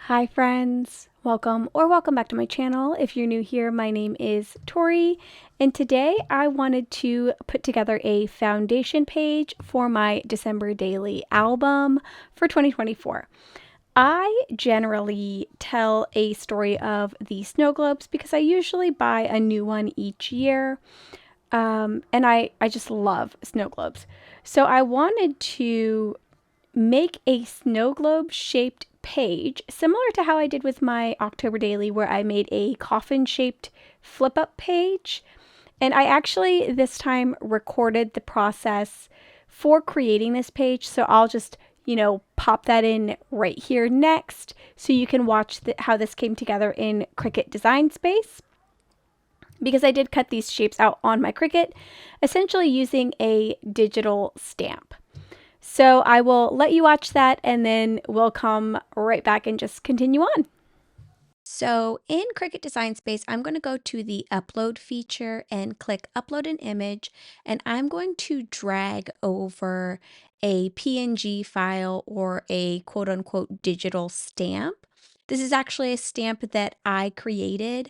Hi friends, welcome back to my channel. If you're new here, my name is Tori, and today I wanted to put together a foundation page for my December daily album for 2024. I generally tell a story of the snow globes because I usually buy a new one each year, and I just love snow globes. So I wanted to make a snow globe shaped page similar to how I did with my October daily, where I made a coffin shaped flip up page. And I actually this time recorded the process for creating this page. So I'll just, pop that in right here next so you can watch how this came together in Cricut Design Space. Because I did cut these shapes out on my Cricut, essentially using a digital stamp. So I will let you watch that and then we'll come right back and just continue on. So in Cricut Design Space, I'm going to go to the upload feature and click upload an image, and I'm going to drag over a PNG file or a quote unquote digital stamp. This is actually a stamp that I created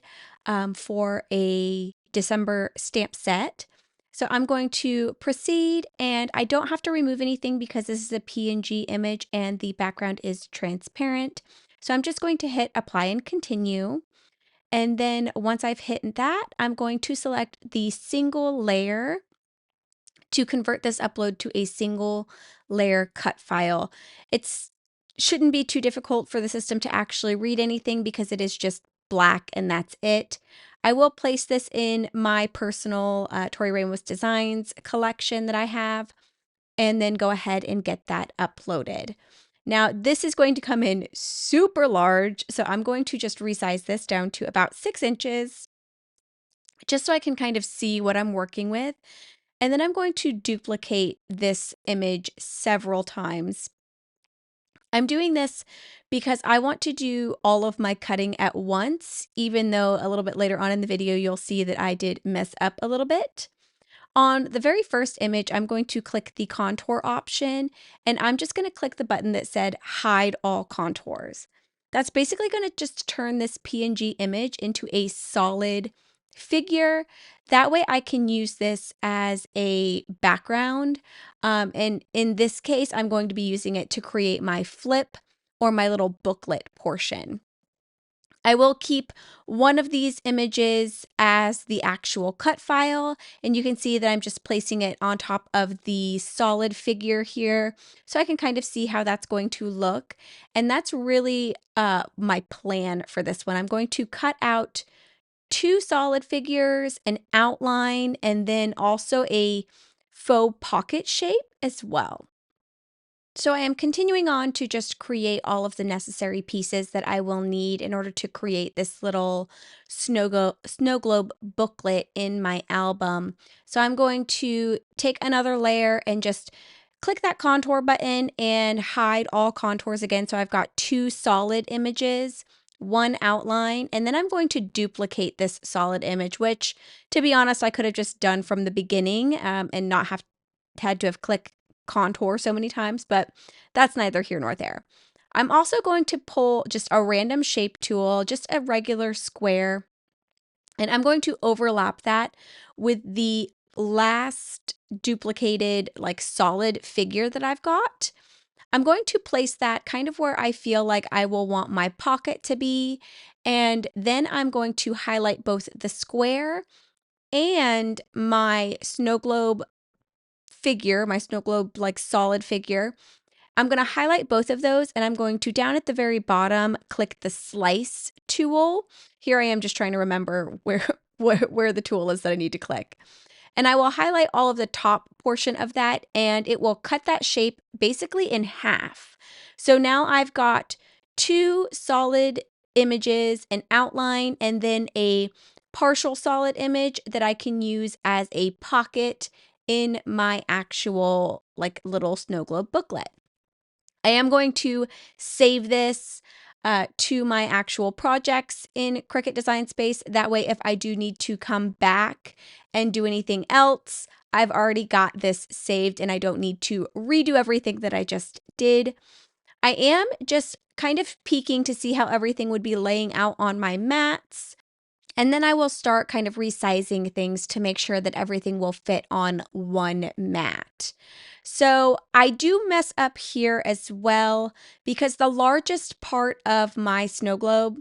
for a December stamp set. So I'm going to proceed, and I don't have to remove anything because this is a PNG image and the background is transparent. So I'm just going to hit apply and continue. And then once I've hit that, I'm going to select the single layer to convert this upload to a single layer cut file. It shouldn't be too difficult for the system to actually read anything because it is just black and that's it. I will place this in my personal Torey Ramos Designs collection that I have, and then go ahead and get that uploaded. Now, this is going to come in super large, so I'm going to just resize this down to about 6 inches, just so I can kind of see what I'm working with. And then I'm going to duplicate this image several times. I'm doing this because I want to do all of my cutting at once, even though a little bit later on in the video, you'll see that I did mess up a little bit. On the very first image, I'm going to click the contour option, and I'm just going to click the button that said hide all contours. That's basically going to just turn this PNG image into a solid figure. That way I can use this as a background. And in this case, I'm going to be using it to create my flip or my little booklet portion. I will keep one of these images as the actual cut file, and you can see that I'm just placing it on top of the solid figure here, so I can kind of see how that's going to look. And that's really my plan for this one. I'm going to cut out 2 solid figures, an outline, and then also a faux pocket shape as well. So I am continuing on to just create all of the necessary pieces that I will need in order to create this little snow globe booklet in my album. So I'm going to take another layer and just click that contour button and hide all contours again. So I've got 2 solid images, 1 outline, and then I'm going to duplicate this solid image, which, to be honest, I could have just done from the beginning and not had to have clicked contour so many times, but that's neither here nor there. I'm also going to pull just a random shape tool, just a regular square, and I'm going to overlap that with the last duplicated like solid figure that I've got. I'm going to place that kind of where I feel like I will want my pocket to be, and then I'm going to highlight both the square and my snow globe figure, my snow globe like solid figure. I'm going to highlight both of those, and I'm going to, down at the very bottom, click the slice tool. Here I am just trying to remember where the tool is that I need to click. And I will highlight all of the top portion of that, and it will cut that shape basically in half. So now I've got 2 solid images, an outline, and then a partial solid image that I can use as a pocket in my actual like little snow globe booklet. I am going to save this to my actual projects in Cricut Design Space. That way, if I do need to come back and do anything else, I've already got this saved and I don't need to redo everything that I just did. I am just kind of peeking to see how everything would be laying out on my mats. And then I will start kind of resizing things to make sure that everything will fit on one mat. So I do mess up here as well because the largest part of my snow globe,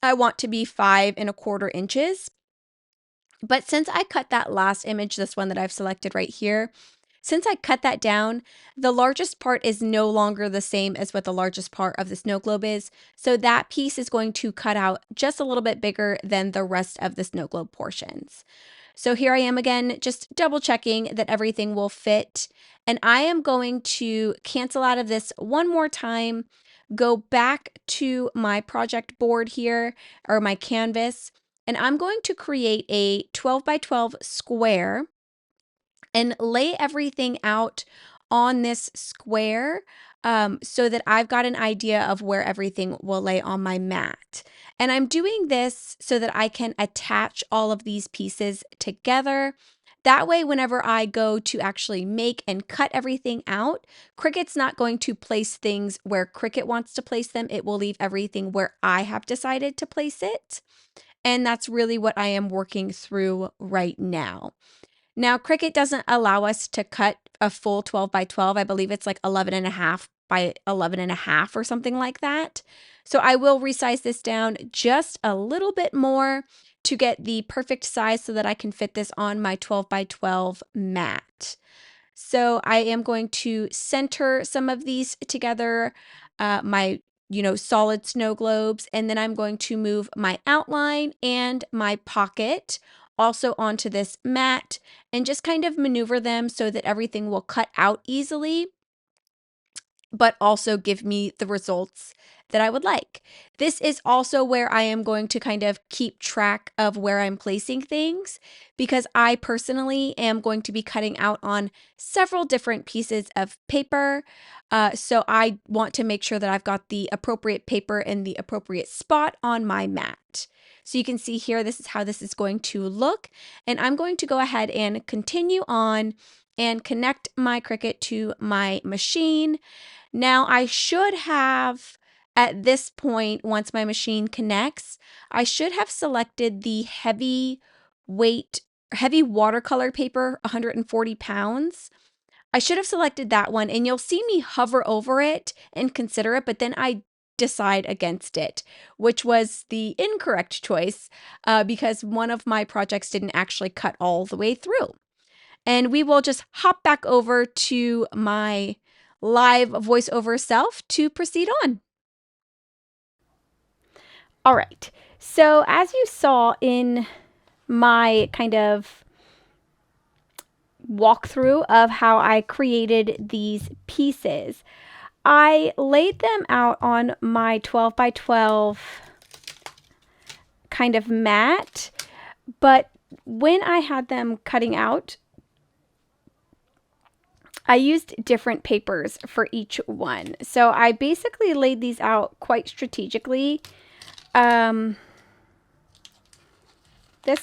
I want to be 5¼ inches. But since I cut that last image, this one that I've selected right here, since I cut that down, the largest part is no longer the same as what the largest part of the snow globe is. So that piece is going to cut out just a little bit bigger than the rest of the snow globe portions. So here I am again, just double checking that everything will fit. And I am going to cancel out of this one more time, go back to my project board here, or my canvas, and I'm going to create a 12 by 12 square and lay everything out on this square so that I've got an idea of where everything will lay on my mat. And I'm doing this so that I can attach all of these pieces together. That way, whenever I go to actually make and cut everything out, Cricut's not going to place things where Cricut wants to place them. It will leave everything where I have decided to place it. And that's really what I am working through right now. Now, Cricut doesn't allow us to cut a full 12 by 12. I believe it's like 11½ by 11½ or something like that. So I will resize this down just a little bit more to get the perfect size so that I can fit this on my 12 by 12 mat. So I am going to center some of these together, my solid snow globes, and then I'm going to move my outline and my pocket also onto this mat and just kind of maneuver them so that everything will cut out easily, but also give me the results that I would like. This is also where I am going to kind of keep track of where I'm placing things, because I personally am going to be cutting out on several different pieces of paper. So I want to make sure that I've got the appropriate paper in the appropriate spot on my mat. So you can see here, this is how this is going to look. And I'm going to go ahead and continue on and connect my Cricut to my machine. Now I should have, at this point, once my machine connects, I should have selected the heavy watercolor paper, 140 pounds. I should have selected that one, and you'll see me hover over it and consider it, but then I decide against it, which was the incorrect choice because one of my projects didn't actually cut all the way through. And we will just hop back over to my live voiceover self to proceed on. All right. So as you saw in my kind of walkthrough of how I created these pieces, I laid them out on my 12 by 12 kind of mat, but when I had them cutting out, I used different papers for each one. So I basically laid these out quite strategically. This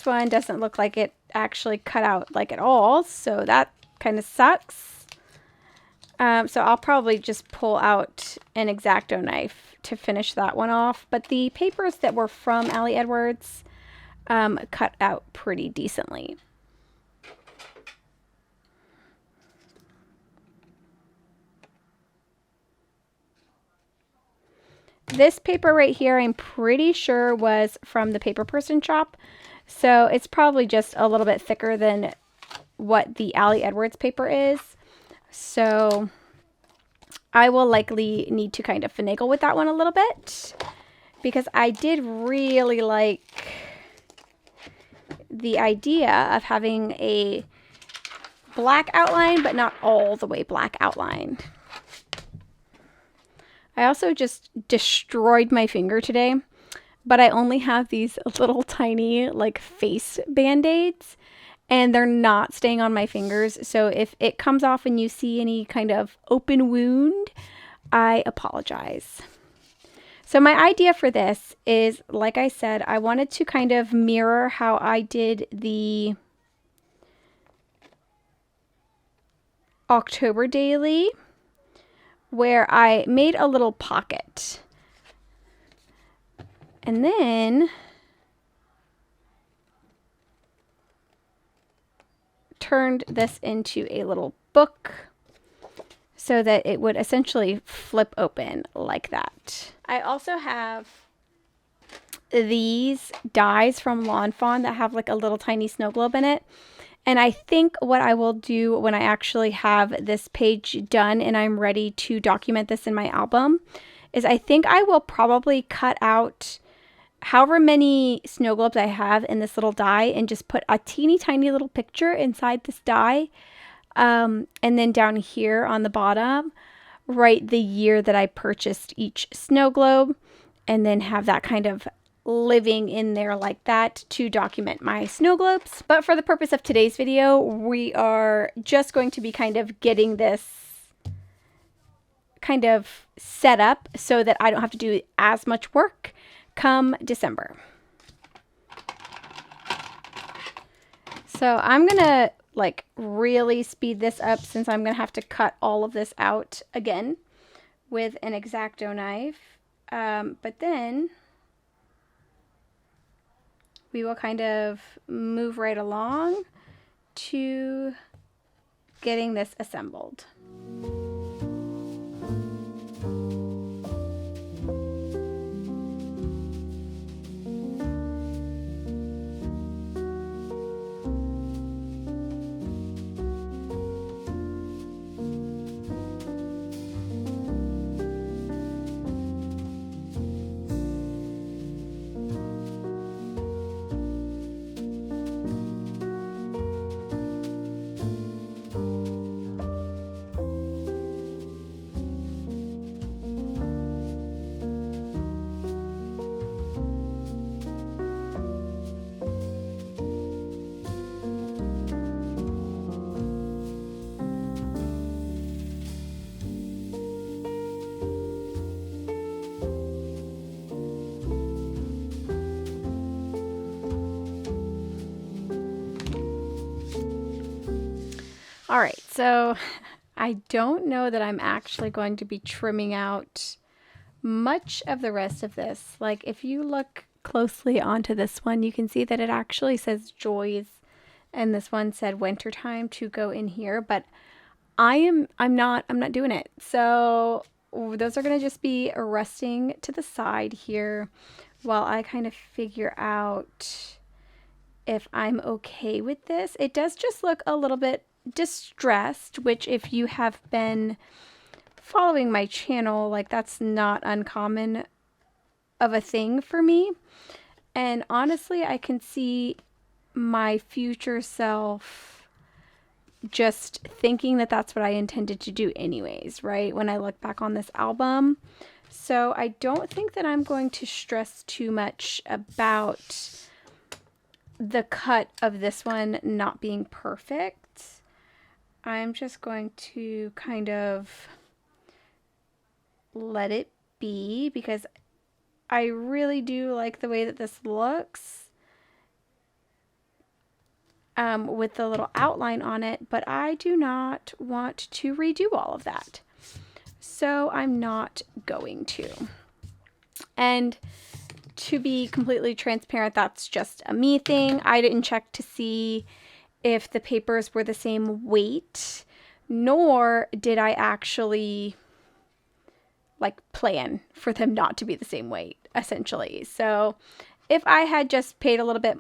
one doesn't look like it actually cut out like at all, so that kind of sucks. So I'll probably just pull out an X-Acto knife to finish that one off. But the papers that were from Ali Edwards cut out pretty decently. This paper right here, I'm pretty sure was from the Paper Person shop. So it's probably just a little bit thicker than what the Ali Edwards paper is. So I will likely need to kind of finagle with that one a little bit, because I did really like the idea of having a black outline, but not all the way black outline. I also just destroyed my finger today, but I only have these little tiny like face band-aids, and they're not staying on my fingers. So if it comes off and you see any kind of open wound, I apologize. So my idea for this is, like I said, I wanted to kind of mirror how I did the October daily, where I made a little pocket. And then turned this into a little book so that it would essentially flip open like that. I also have these dies from Lawn Fawn that have like a little tiny snow globe in it. And I think what I will do when I actually have this page done and I'm ready to document this in my album is I think I will probably cut out however many snow globes I have in this little die and just put a teeny tiny little picture inside this die. And then down here on the bottom, write the year that I purchased each snow globe, and then have that kind of living in there like that to document my snow globes. But for the purpose of today's video, we are just going to be kind of getting this kind of set up so that I don't have to do as much work come December. So I'm gonna like really speed this up since I'm gonna have to cut all of this out again with an X-Acto knife. But then we will kind of move right along to getting this assembled. All right, so I don't know that I'm actually going to be trimming out much of the rest of this. Like if you look closely onto this one, you can see that it actually says joys, and this one said wintertime to go in here, but I'm not doing it. So those are going to just be resting to the side here while I kind of figure out if I'm okay with this. It does just look a little bit distressed, which if you have been following my channel, like that's not uncommon of a thing for me. And honestly, I can see my future self just thinking that that's what I intended to do anyways, right? When I look back on this album. So I don't think that I'm going to stress too much about the cut of this one not being perfect. I'm just going to kind of let it be because I really do like the way that this looks with the little outline on it, but I do not want to redo all of that. So I'm not going to. And to be completely transparent, that's just a me thing. I didn't check to see if the papers were the same weight, nor did I actually like plan for them not to be the same weight, essentially. So if I had just paid a little bit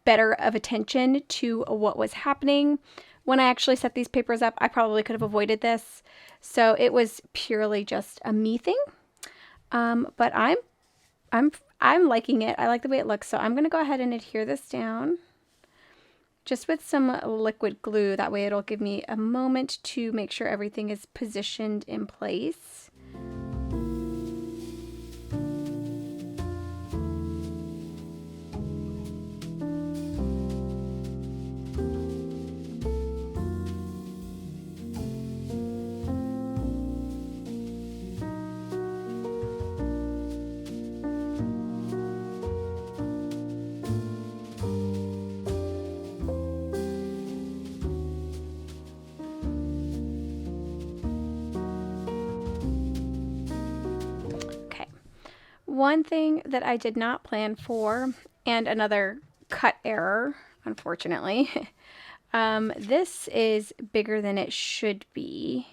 better of attention to what was happening when I actually set these papers up, I probably could have avoided this. So it was purely just a me thing. But I'm liking it. I like the way it looks. So I'm going to go ahead and adhere this down just with some liquid glue. That way it'll give me a moment to make sure everything is positioned in place. one thing that I did not plan for, and another cut error, unfortunately, this is bigger than it should be.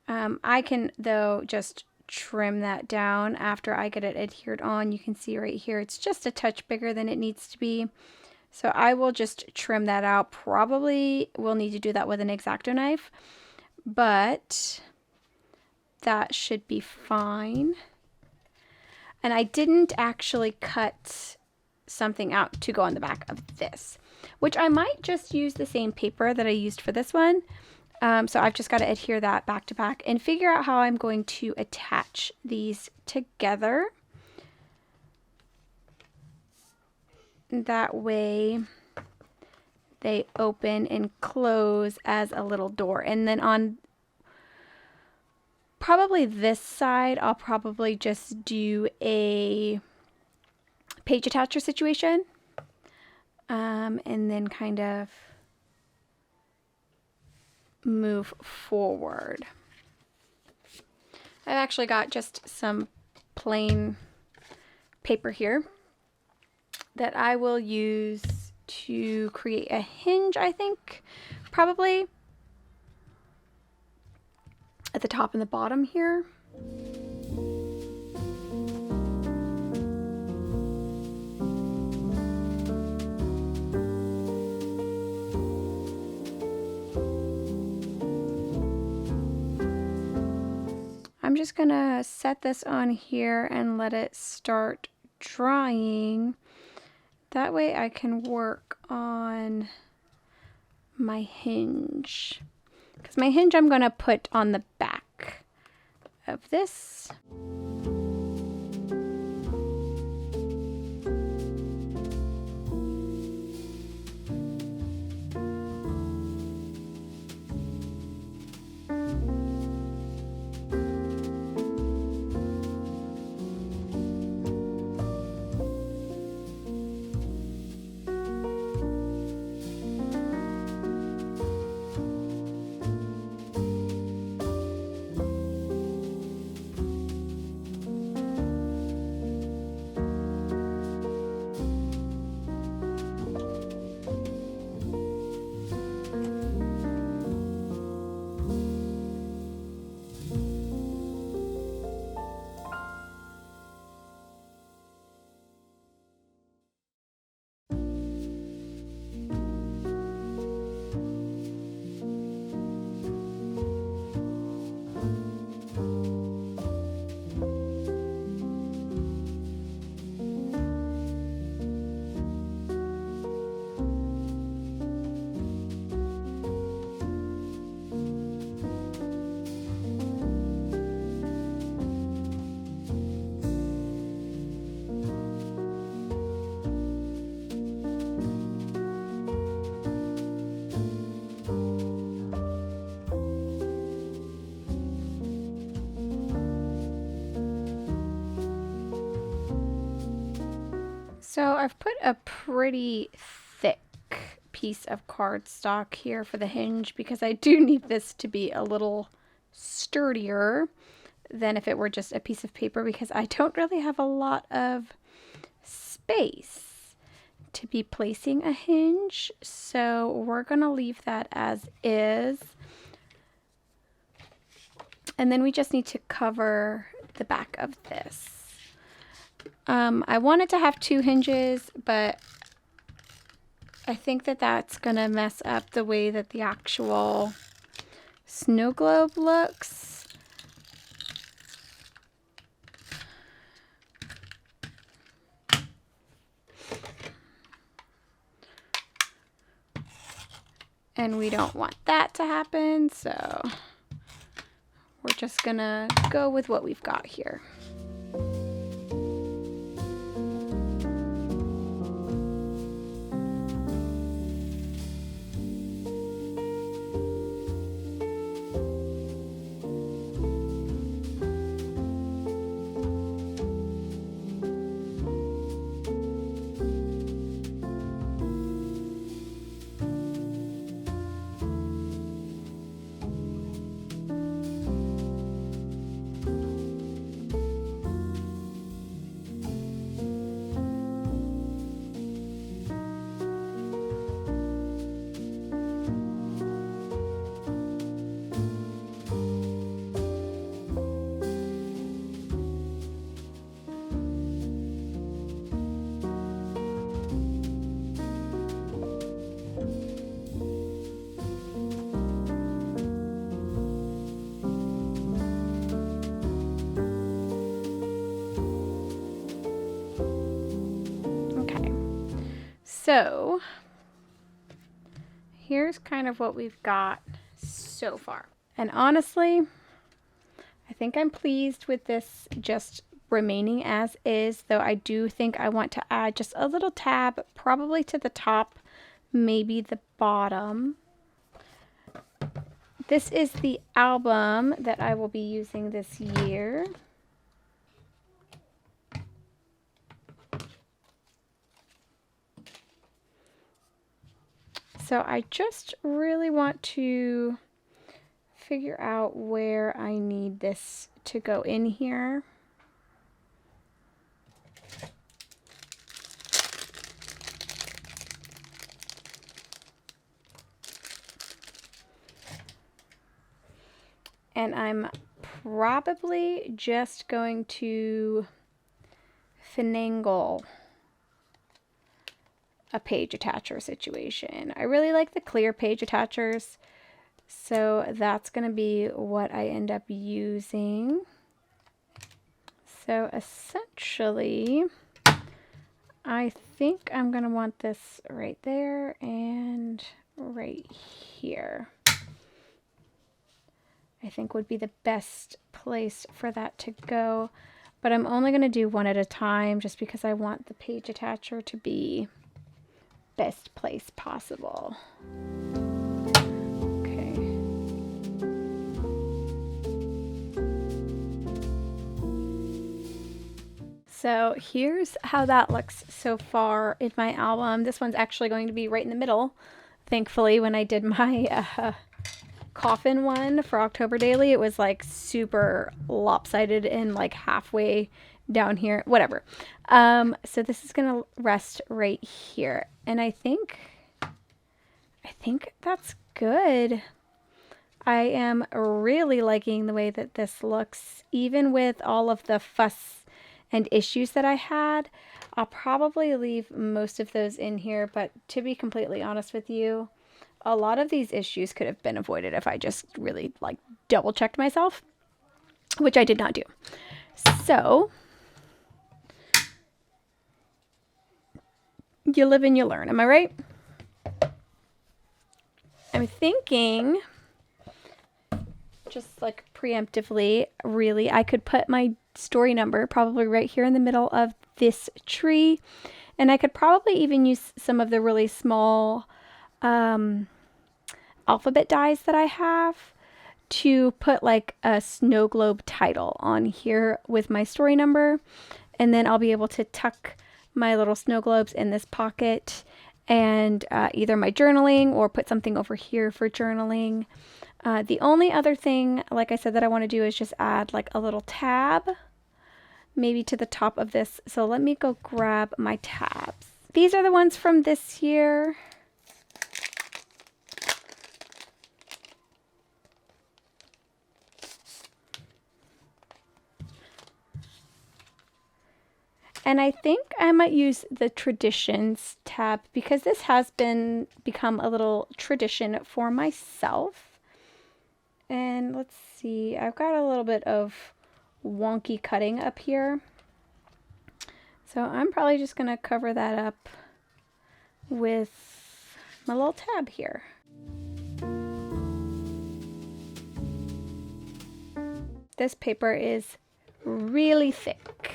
I can, though, just trim that down after I get it adhered on. You can see right here, it's just a touch bigger than it needs to be. So I will just trim that out. Probably will need to do that with an X-Acto knife, but that should be fine. And I didn't actually cut something out to go on the back of this, which I might just use the same paper that I used for this one. So I've just got to adhere that back to back and figure out how I'm going to attach these together. That way they open and close as a little door. And then on probably this side, I'll probably just do a page attacher situation. And then kind of move forward. I've actually got just some plain paper here that I will use to create a hinge, I think, probably at the top and the bottom here. I'm just gonna set this on here and let it start drying. That way I can work on my hinge. Because my hinge I'm gonna put on the back of this. So I've put a pretty thick piece of cardstock here for the hinge because I do need this to be a little sturdier than if it were just a piece of paper, because I don't really have a lot of space to be placing a hinge. So we're gonna leave that as is. And then we just need to cover the back of this. I wanted to have 2 hinges, but I think that that's gonna mess up the way that the actual snow globe looks. And we don't want that to happen, so we're just gonna go with what we've got here. So here's kind of what we've got so far. And honestly, I think I'm pleased with this just remaining as is, though I do think I want to add just a little tab, probably to the top, maybe the bottom. This is the album that I will be using this year. So I just really want to figure out where I need this to go in here. And I'm probably just going to finagle a page attacher situation. I really like the clear page attachers, so that's going to be what I end up using. So essentially, I think I'm going to want this right there and right here. I think would be the best place for that to go, but I'm only going to do one at a time just because I want the page attacher to be best place possible. Okay. So here's how that looks so far in my album. This one's actually going to be right in the middle. Thankfully, when I did my coffin one for October Daily, it was like super lopsided and like halfway down here, whatever. So this is gonna rest right here, and I think that's good. I am really liking the way that this looks, even with all of the fuss and issues that I had. I'll probably leave most of those in here, but to be completely honest with you, a lot of these issues could have been avoided if I just really like double checked myself, which I did not do. So you live and you learn, am I right? I'm thinking, just like preemptively, really, I could put my story number probably right here in the middle of this tree, and I could probably even use some of the really small alphabet dies that I have to put like a snow globe title on here with my story number, and then I'll be able to tuck my little snow globes in this pocket and either my journaling or put something over here for journaling. The only other thing, like I said, that I want to do is just add like a little tab maybe to the top of this. So let me go grab my tabs. These are the ones from this year. And I think I might use the traditions tab because this has become a little tradition for myself. And let's see, I've got a little bit of wonky cutting up here. So I'm probably just going to cover that up with my little tab here. This paper is really thick,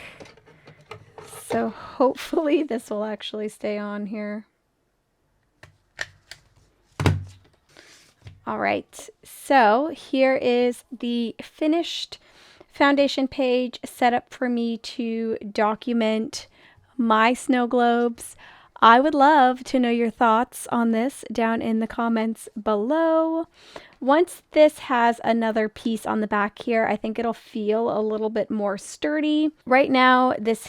so hopefully this will actually stay on here. All right, so here is the finished foundation page set up for me to document my snow globes. I would love to know your thoughts on this down in the comments below. Once this has another piece on the back here, I think it'll feel a little bit more sturdy. Right now, this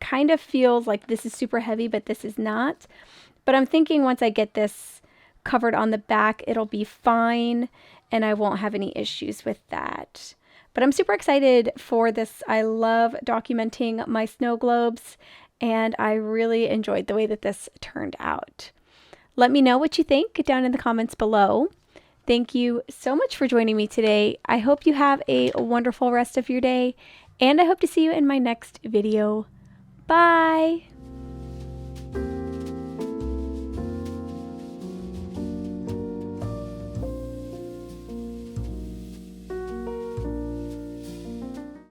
kind of feels like this is super heavy, but this is not. But I'm thinking once I get this covered on the back, it'll be fine and I won't have any issues with that. But I'm super excited for this. I love documenting my snow globes, and I really enjoyed the way that this turned out. Let me know what you think down in the comments below. Thank you so much for joining me today. I hope you have a wonderful rest of your day, and I hope to see you in my next video. Bye!